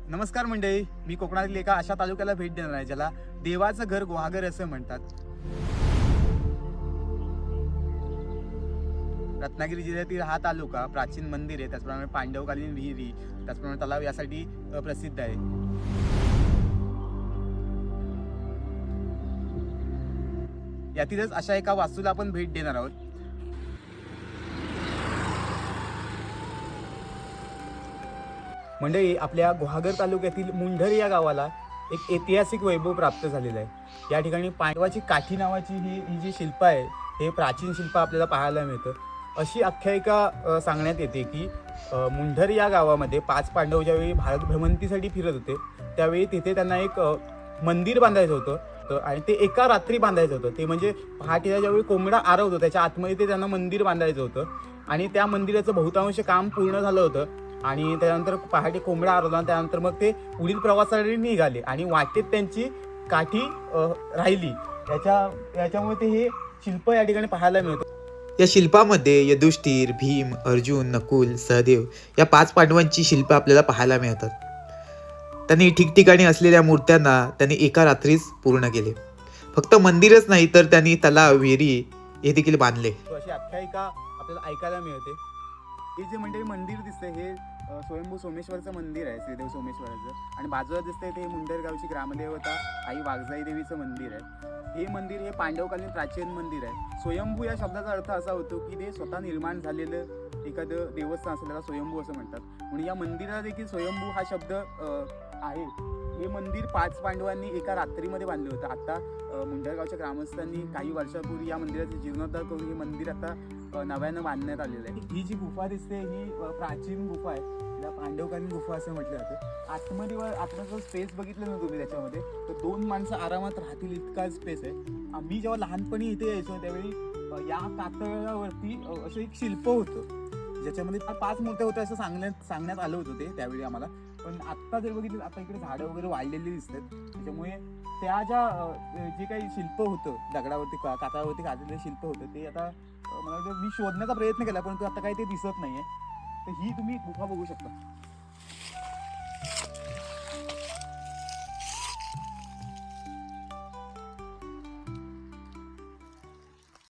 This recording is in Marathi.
नमस्कार मंडळी, मी कोकणातील एका अशा तालुक्याला भेट देणार आहे ज्याला देवाचं घर गुहागर असं म्हणतात. रत्नागिरी जिल्ह्यातील हा तालुका प्राचीन मंदिर आहे, त्याचप्रमाणे पांडवकालीन विहिरी, त्याचप्रमाणे तलाव यासाठी प्रसिद्ध आहे. यातीलच अशा एका वास्तूला आपण भेट देणार आहोत. मंडळी, आपल्या गुहागर तालुक्यातील मुंढर या गावाला एक ऐतिहासिक वैभव प्राप्त झालेलं आहे. या ठिकाणी पांडवाची काठी नावाची ही जी शिल्प आहे, हे प्राचीन शिल्प आपल्याला पाहायला मिळतं. अशी आख्यायिका सांगण्यात येते की मुंढर या गावामध्ये 5 पांडव ज्यावेळी भारत भ्रमंतीसाठी फिरत होते त्यावेळी तिथे त्यांना एक मंदिर बांधायचं होतं आणि ते एका रात्री बांधायचं होतं. ते म्हणजे पहाटेला ज्यावेळी कोंबडा आरवतो त्याच्या आतमध्ये ते त्यांना मंदिर बांधायचं होतं आणि त्या मंदिराचं बहुतांश काम पूर्ण झालं होतं. आणि त्यानंतर पहाटे कोंबडा आरवला, त्यानंतर मग ते पुढील प्रवासासाठी निघाले आणि वाटेत त्यांची काठी राहिली. याच्यामुळे ते हे शिल्प या ठिकाणी पाहायला मिळतं. या शिल्पामध्ये युधिष्ठिर, भीम, अर्जुन, नकुल, सहदेव या 5 पांडवांची शिल्प आपल्याला पाहायला मिळतात. त्यांनी ठिकठिकाणी असलेल्या मूर्त्यांना त्यांनी एका रात्रीच पूर्ण केले. फक्त मंदिरच नाही तर त्यांनी तलाव, विहिरी हे देखील बांधले. अशी आख्यायिका आपल्याला ऐकायला मिळते. हे जे म्हणजे मंदिर दिसतंय हे स्वयंभू सोमेश्वरचं मंदिर आहे, श्रीदेव सोमेश्वराचं. आणि बाजूला दिसतंय ते मुंढर गावची ग्रामदेवता आई वाघजाई देवीचं मंदिर आहे. हे मंदिर हे पांडवकालीन प्राचीन मंदिर आहे. स्वयंभू या शब्दाचा अर्थ असा होतो की ते स्वतः निर्माण झालेलं एखादं देवस्थान असेल त्याला स्वयंभू असं म्हणतात. म्हणून या मंदिराला देखील स्वयंभू हा शब्द आहे. हे मंदिर 5 पांडवांनी एका रात्रीमध्ये बांधलं होतं. आता मुंढरगावच्या ग्रामस्थांनी काही वर्षापूर्वी या मंदिराचे जीर्णोद्धार करून हे मंदिर आता नव्यानं बांधण्यात आलेलं आहे. ही जी गुफा दिसते ही प्राचीन गुफा आहे, तिला पांडवकालीन गुफा असं म्हटलं जातं. आतमध्ये जो स्पेस बघितलं ना तुम्ही त्याच्यामध्ये, तर 2 माणसं आरामात राहतील इतका स्पेस आहे. आम्ही जेव्हा लहानपणी इथे यायचो त्यावेळी या कातळावरती असं एक शिल्प होतं ज्याच्यामध्ये 5 मूर्त्या होत्या असं सांगण्यात आलं होतं ते त्यावेळी आम्हाला. पण आत्ता जर बघितलं, आता इकडे झाडं वगैरे वाढलेली दिसतात, त्याच्यामुळे त्या जे काही शिल्प होतं दगडावरती कातळावरती काढलेलं शिल्प होतं ते आता मला वाटतं मी शोधण्याचा प्रयत्न केला, परंतु आता काही ते दिसत नाहीये. तर ही तुम्ही गुफा बघू शकता.